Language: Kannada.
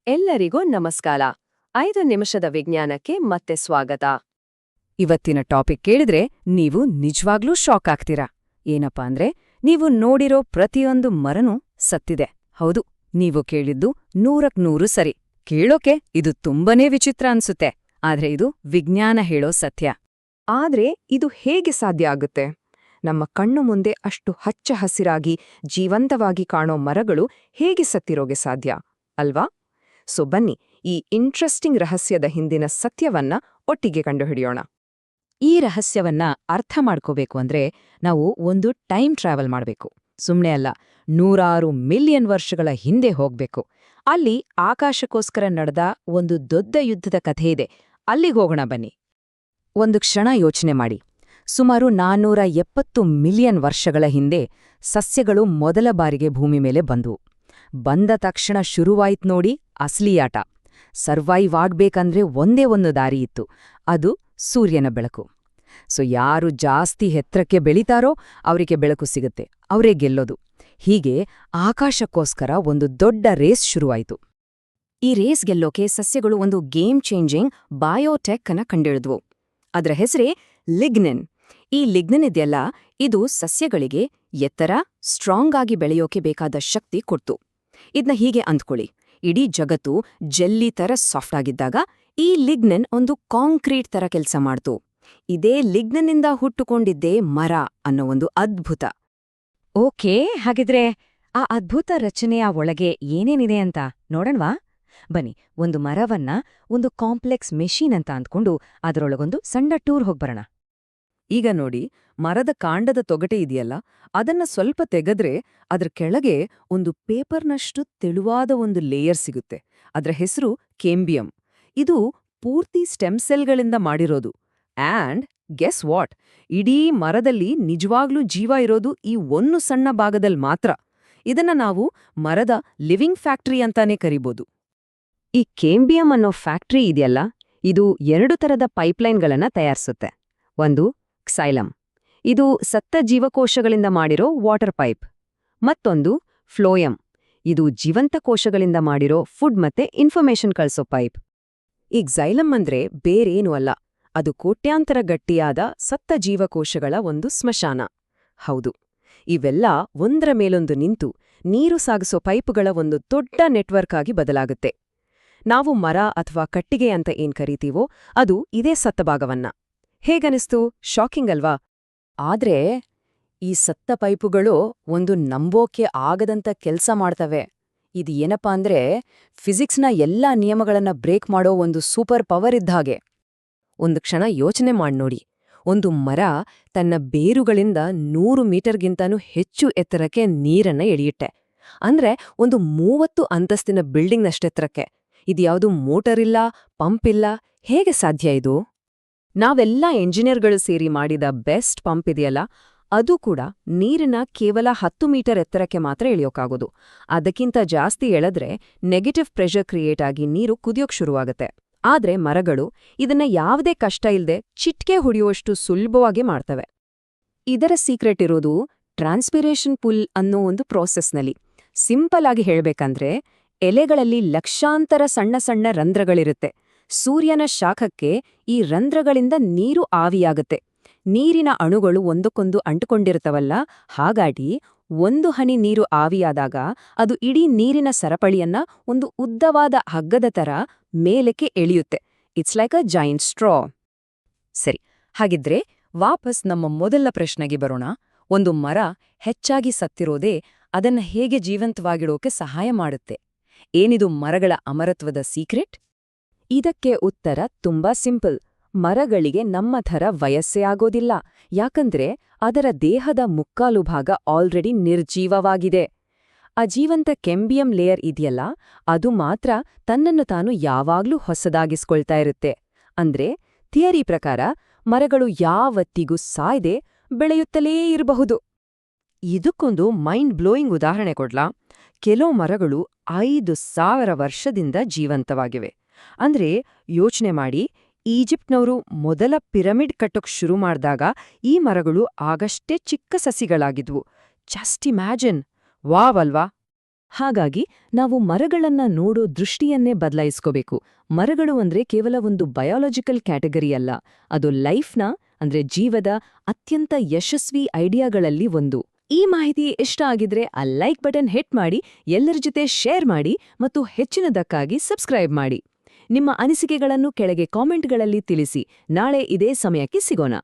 ಎಲ್ಲರಿಗೂ ನಮಸ್ಕಾರ. 5 ನಿಮಿಷದ ವಿಜ್ಞಾನಕ್ಕೆ ಮತ್ತೆ ಸ್ವಾಗತ. ಇವತ್ತಿನ ಟಾಪಿಕ್ ಕೇಳಿದ್ರೆ ನೀವು ನಿಜವಾಗ್ಲೂ ಶಾಕ್ ಆಗ್ತೀರಾ. ಏನಪ್ಪಾ ಅಂದ್ರೆ, ನೀವು ನೋಡಿರೋ ಪ್ರತಿಯೊಂದು ಮರನೂ ಸತ್ತಿದೆ. ಹೌದು, ನೀವು ಕೇಳಿದ್ದು 100% ಸರಿ. ಕೇಳೋಕೆ ಇದು ತುಂಬನೇ ವಿಚಿತ್ರ ಅನ್ಸುತ್ತೆ, ಆದ್ರೆ ಇದು ವಿಜ್ಞಾನ ಹೇಳೋ ಸತ್ಯ. ಆದ್ರೆ ಇದು ಹೇಗೆ ಸಾಧ್ಯ ಆಗುತ್ತೆ? ನಮ್ಮ ಕಣ್ಣು ಮುಂದೆ ಅಷ್ಟು ಹಚ್ಚ ಹಸಿರಾಗಿ ಜೀವಂತವಾಗಿ ಕಾಣೋ ಮರಗಳು ಹೇಗೆ ಸತ್ತಿರೋಗೆ ಸಾಧ್ಯ ಅಲ್ವಾ? ಸೊ ಬನ್ನಿ, ಈ ಇಂಟ್ರೆಸ್ಟಿಂಗ್ ರಹಸ್ಯದ ಹಿಂದಿನ ಸತ್ಯವನ್ನ ಒಟ್ಟಿಗೆ ಕಂಡುಹಿಡಿಯೋಣ. ಈ ರಹಸ್ಯವನ್ನ ಅರ್ಥ ಮಾಡ್ಕೋಬೇಕು ಅಂದ್ರೆ ನಾವು ಒಂದು ಟೈಮ್ ಟ್ರಾವೆಲ್ ಮಾಡ್ಬೇಕು. ಸುಮ್ನೆ ಅಲ್ಲ, 100 ಮಿಲಿಯನ್ ವರ್ಷಗಳ ಹಿಂದೆ ಹೋಗ್ಬೇಕು. ಅಲ್ಲಿ ಆಕಾಶಕ್ಕೋಸ್ಕರ ನಡೆದ ಒಂದು ದೊಡ್ಡ ಯುದ್ಧದ ಕಥೆಯಿದೆ. ಅಲ್ಲಿಗೆ ಹೋಗೋಣ ಬನ್ನಿ. ಒಂದು ಕ್ಷಣ ಯೋಚನೆ ಮಾಡಿ. ಸುಮಾರು 470 ಮಿಲಿಯನ್ ವರ್ಷಗಳ ಹಿಂದೆ ಸಸ್ಯಗಳು ಮೊದಲ ಬಾರಿಗೆ ಭೂಮಿ ಮೇಲೆ ಬಂದವು. ಬಂದ ತಕ್ಷಣ ಶುರುವಾಯ್ತು ನೋಡಿ ಅಸಲಿ ಆಟ. ಸರ್ವೈವ್ ಆಗ್ಬೇಕಂದ್ರೆ ಒಂದೇ ಒಂದು ದಾರಿ ಇತ್ತು, ಅದು ಸೂರ್ಯನ ಬೆಳಕು. ಸೊ ಯಾರು ಜಾಸ್ತಿ ಎತ್ತರಕ್ಕೆ ಬೆಳೀತಾರೋ ಅವರಿಗೆ ಬೆಳಕು ಸಿಗುತ್ತೆ, ಅವರೇ ಗೆಲ್ಲೋದು. ಹೀಗೆ ಆಕಾಶಕ್ಕೋಸ್ಕರ ಒಂದು ದೊಡ್ಡ ರೇಸ್ ಶುರುವಾಯಿತು. ಈ ರೇಸ್ ಗೆಲ್ಲೋಕೆ ಸಸ್ಯಗಳು ಒಂದು ಗೇಮ್ ಚೇಂಜಿಂಗ್ ಬಯೋಟೆಕ್ ಅನ್ನ ಕಂಡಿಡಿದ್ವು. ಅದರ ಹೆಸರೇ ಲಿಗ್ನಿನ್. ಈ ಲಿಗ್ನಿನ್ ಇದೆಯಲ್ಲ, ಇದು ಸಸ್ಯಗಳಿಗೆ ಎತ್ತರ, ಸ್ಟ್ರಾಂಗ್ ಆಗಿ ಬೆಳೆಯೋಕೆ ಬೇಕಾದ ಶಕ್ತಿ ಕೊಡ್ತು. ಇದನ್ನ ಹೀಗೆ ಅಂದ್ಕೊಳ್ಳಿ, ಇಡೀ ಜಗತ್ತು ಜೆಲ್ಲಿ ತರ ಸಾಫ್ಟ್ ಆಗಿದ್ದಾಗ ಈ ಲಿಗ್ನಿನ್ ಒಂದು ಕಾಂಕ್ರೀಟ್ ತರ ಕೆಲಸ ಮಾಡ್ತು. ಇದೇ ಲಿಗ್ನಿನ್ನಿಂದ ಹುಟ್ಟುಕೊಂಡಿದ್ದೇ ಮರ ಅನ್ನೋ ಒಂದು ಅದ್ಭುತ. ಓಕೆ, ಹಾಗಿದ್ರೆ ಆ ಅದ್ಭುತ ರಚನೆಯ ಒಳಗೆ ಏನೇನಿದೆ ಅಂತ ನೋಡಣ್ವಾ? ಬನ್ನಿ, ಒಂದು ಮರವನ್ನ ಒಂದು ಕಾಂಪ್ಲೆಕ್ಸ್ ಮೆಷೀನ್ ಅಂತ ಅಂದ್ಕೊಂಡು ಅದರೊಳಗೊಂದು ಸಣ್ಣ ಟೂರ್ ಹೋಗ್ಬರೋಣ. ಈಗ ನೋಡಿ, ಮರದ ಕಾಂಡದ ತೊಗಟೆ ಇದೆಯಲ್ಲ, ಅದನ್ನ ಸ್ವಲ್ಪ ತೆಗೆದ್ರೆ ಅದ್ರ ಕೆಳಗೆ ಒಂದು ಪೇಪರ್ನಷ್ಟು ತೆಳುವಾದ ಒಂದು ಲೇಯರ್ ಸಿಗುತ್ತೆ. ಅದ್ರ ಹೆಸರು ಕೇಂಬಿಯಂ. ಇದು ಪೂರ್ತಿ ಸ್ಟೆಮ್ ಸೆಲ್ಗಳಿಂದ ಮಾಡಿರೋದು. ಆ್ಯಂಡ್ ಗೆಸ್ ವಾಟ್, ಇಡೀ ಮರದಲ್ಲಿ ನಿಜವಾಗ್ಲೂ ಜೀವ ಇರೋದು ಈ ಒಂದು ಸಣ್ಣ ಭಾಗದಲ್ಲಿ ಮಾತ್ರ. ಇದನ್ನ ನಾವು ಮರದ ಲಿವಿಂಗ್ ಫ್ಯಾಕ್ಟರಿ ಅಂತಾನೆ ಕರಿಬೋದು. ಈ ಕೇಂಬಿಯಂ ಅನ್ನೋ ಫ್ಯಾಕ್ಟರಿ ಇದೆಯಲ್ಲ, ಇದು 2 ಥರದ ಪೈಪ್ಲೈನ್ಗಳನ್ನ ತಯಾರಿಸುತ್ತೆ. ಒಂದು ಕ್ಸೈಲಮ್, ಇದು ಸತ್ತ ಜೀವಕೋಶಗಳಿಂದ ಮಾಡಿರೋ ವಾಟರ್ ಪೈಪ್. ಮತ್ತೊಂದು ಫ್ಲೋಯಮ್, ಇದು ಜೀವಂತ ಕೋಶಗಳಿಂದ ಮಾಡಿರೋ ಫುಡ್ ಮತ್ತೆ ಇನ್ಫಾರ್ಮೇಷನ್ ಕಳ್ಸೋ ಪೈಪ್. ಈ ಕ್ಸೈಲಮ್ ಅಂದ್ರೆ ಬೇರೇನೂ ಅಲ್ಲ, ಅದು ಕೋಟ್ಯಾಂತರ ಗಟ್ಟಿಯಾದ ಸತ್ತ ಜೀವಕೋಶಗಳ ಒಂದು ಸ್ಮಶಾನ. ಹೌದು, ಇವೆಲ್ಲ ಒಂದರ ಮೇಲೊಂದು ನಿಂತು ನೀರು ಸಾಗಿಸೋ ಪೈಪುಗಳ ಒಂದು ದೊಡ್ಡ ನೆಟ್ವರ್ಕ್ ಆಗಿ ಬದಲಾಗುತ್ತೆ. ನಾವು ಮರ ಅಥವಾ ಕಟ್ಟಿಗೆ ಅಂತ ಏನ್ ಕರಿತೀವೋ ಅದು ಇದೇ ಸತ್ತ ಭಾಗವನ್ನ. ಹೇಗನಿಸ್ತು? ಶಾಕಿಂಗ್ ಅಲ್ವಾ? ಆದ್ರೆ ಈ ಸತ್ತ ಪೈಪುಗಳು ಒಂದು ನಂಬೋಕೆ ಆಗದಂತ ಕೆಲ್ಸ ಮಾಡ್ತವೆ. ಇದು ಏನಪ್ಪಾ ಅಂದ್ರೆ, ಫಿಸಿಕ್ಸ್ನ ಎಲ್ಲಾ ನಿಯಮಗಳನ್ನ ಬ್ರೇಕ್ ಮಾಡೋ ಒಂದು ಸೂಪರ್ ಪವರ್ ಇದ್ದ ಹಾಗೆ. ಒಂದು ಕ್ಷಣ ಯೋಚನೆ ಮಾಡ್ನೋಡಿ, ಒಂದು ಮರ ತನ್ನ ಬೇರುಗಳಿಂದ 100 ಮೀಟರ್ಗಿಂತನೂ ಹೆಚ್ಚು ಎತ್ತರಕ್ಕೆ ನೀರನ್ನ ಎಳೆಯುತ್ತೆ. ಅಂದ್ರೆ ಒಂದು 30 ಅಂತಸ್ತಿನ ಬಿಲ್ಡಿಂಗ್ನಷ್ಟೆತ್ತರಕ್ಕೆ. ಇದ್ಯಾವುದು ಮೋಟರ್ ಇಲ್ಲ, ಪಂಪ್ ಇಲ್ಲ. ಹೇಗೆ ಸಾಧ್ಯ ಇದು? ನಾವೆಲ್ಲ ಎಂಜಿನಿಯರ್ಗಳು ಸೇರಿ ಮಾಡಿದ ಬೆಸ್ಟ್ ಪಂಪ್ ಇದೆಯಲ್ಲ, ಅದು ಕೂಡ ನೀರನ್ನ ಕೇವಲ 10 ಮೀಟರ್ ಎತ್ತರಕ್ಕೆ ಮಾತ್ರ ಎಳೆಯೋಕ್ಕಾಗೋದು. ಅದಕ್ಕಿಂತ ಜಾಸ್ತಿ ಎಳೆದ್ರೆ ನೆಗೆಟಿವ್ ಪ್ರೆಷರ್ ಕ್ರಿಯೇಟ್ ಆಗಿ ನೀರು ಕುದಿಯೋಕ್ ಶುರುವಾಗತ್ತೆ. ಆದ್ರೆ ಮರಗಳು ಇದನ್ನ ಯಾವುದೇ ಕಷ್ಟ ಇಲ್ದೆ ಚಿಟ್ಕೆ ಹೊಡೆಯುವಷ್ಟು ಸುಲಭವಾಗಿ ಮಾಡ್ತವೆ. ಇದರ ಸೀಕ್ರೆಟ್ ಇರೋದು ಟ್ರಾನ್ಸ್ಪಿರೇಷನ್ ಪುಲ್ ಅನ್ನೋ ಒಂದು ಪ್ರೋಸೆಸ್ನಲ್ಲಿ. ಸಿಂಪಲ್ ಆಗಿ ಹೇಳ್ಬೇಕಂದ್ರೆ, ಎಲೆಗಳಲ್ಲಿ ಲಕ್ಷಾಂತರ ಸಣ್ಣ ಸಣ್ಣ ರಂಧ್ರಗಳಿರುತ್ತೆ. ಸೂರ್ಯನ ಶಾಖಕ್ಕೆ ಈ ರಂಧ್ರಗಳಿಂದ ನೀರು ಆವಿಯಾಗತ್ತೆ. ನೀರಿನ ಅಣುಗಳು ಒಂದಕ್ಕೊಂದು ಅಂಟುಕೊಂಡಿರುತ್ತವಲ್ಲ, ಹಾಗಾಗಿ ಒಂದು ಹನಿ ನೀರು ಆವಿಯಾದಾಗ ಅದು ಇಡೀ ನೀರಿನ ಸರಪಳಿಯನ್ನ ಒಂದು ಉದ್ದವಾದ ಹಗ್ಗದ ತರ ಮೇಲಕ್ಕೆ ಎಳೆಯುತ್ತೆ. It's like a giant straw. ಸರಿ, ಹಾಗಿದ್ರೆ ವಾಪಸ್ ನಮ್ಮ ಮೊದಲ ಪ್ರಶ್ನೆಗೆ ಬರೋಣ. ಒಂದು ಮರ ಹೆಚ್ಚಾಗಿ ಸತ್ತಿರೋದೇ ಅದನ್ನ ಹೇಗೆ ಜೀವಂತವಾಗಿಡೋಕೆ ಸಹಾಯ ಮಾಡುತ್ತೆ? ಏನಿದು ಮರಗಳ ಅಮರತ್ವದ ಸೀಕ್ರೆಟ್? ಇದಕ್ಕೆ ಉತ್ತರ ತುಂಬಾ ಸಿಂಪಲ್. ಮರಗಳಿಗೆ ನಮ್ಮ ಥರ ವಯಸ್ಸೇ ಆಗೋದಿಲ್ಲ, ಯಾಕಂದ್ರೆ ಅದರ ದೇಹದ ಮುಕ್ಕಾಲು ಭಾಗ ಆಲ್ರೆಡಿ ನಿರ್ಜೀವವಾಗಿದೆ. ಅಜೀವಂತ ಕೆಂಬಿಯಂ ಲೇಯರ್ ಇದೆಯಲ್ಲ, ಅದು ಮಾತ್ರ ತನ್ನನ್ನು ತಾನು ಯಾವಾಗ್ಲೂ ಹೊಸದಾಗಿಸ್ಕೊಳ್ತಾ ಇರುತ್ತೆ. ಅಂದ್ರೆ ಥಿಯರಿ ಪ್ರಕಾರ ಮರಗಳು ಯಾವತ್ತಿಗೂ ಸಾಯ್ದೆ ಬೆಳೆಯುತ್ತಲೇ ಇರಬಹುದು. ಇದಕ್ಕೊಂದು ಮೈಂಡ್ ಬ್ಲೋಯಿಂಗ್ ಉದಾಹರಣೆ ಕೊಡ್ಲಾ? ಕೆಲವು ಮರಗಳು 5000 ವರ್ಷದಿಂದ ಜೀವಂತವಾಗಿವೆ. ಅಂದ್ರೆ ಯೋಚನೆ ಮಾಡಿ, ಈಜಿಪ್ಟ್ನವರು ಮೊದಲ ಪಿರಮಿಡ್ ಕಟ್ಟೋಕ್ ಶುರು ಮಾಡ್ದಾಗ ಈ ಮರಗಳು ಆಗಷ್ಟೇ ಚಿಕ್ಕ ಸಸಿಗಳಾಗಿದ್ವು. Just imagine. ವಾವ್ ಅಲ್ವಾ? ಹಾಗಾಗಿ ನಾವು ಮರಗಳನ್ನ ನೋಡೋ ದೃಷ್ಟಿಯನ್ನೇ ಬದಲಾಯಿಸ್ಕೋಬೇಕು. ಮರಗಳು ಅಂದ್ರೆ ಕೇವಲ ಒಂದು ಬಯಾಲಜಿಕಲ್ ಕ್ಯಾಟಗರಿ ಅಲ್ಲ, ಅದು ಲೈಫ್ನ ಅಂದ್ರೆ ಜೀವದ ಅತ್ಯಂತ ಯಶಸ್ವಿ ಐಡಿಯಾಗಳಲ್ಲಿ ಒಂದು. ಈ ಮಾಹಿತಿ ಇಷ್ಟ ಆಗಿದ್ರೆ ಆ ಲೈಕ್ ಬಟನ್ ಹಿಟ್ ಮಾಡಿ, ಎಲ್ಲರ ಜೊತೆ ಶೇರ್ ಮಾಡಿ ಮತ್ತು ಹೆಚ್ಚಿನದಕ್ಕಾಗಿ ಸಬ್ಸ್ಕ್ರೈಬ್ ಮಾಡಿ. ನಿಮ್ಮ ಅನಿಸಿಕೆಗಳನ್ನು ಕೆಳಗೆ ಕಾಮೆಂಟ್ಗಳಲ್ಲಿ ತಿಳಿಸಿ. ನಾಳೆ ಇದೇ ಸಮಯಕ್ಕೆ ಸಿಗೋಣ.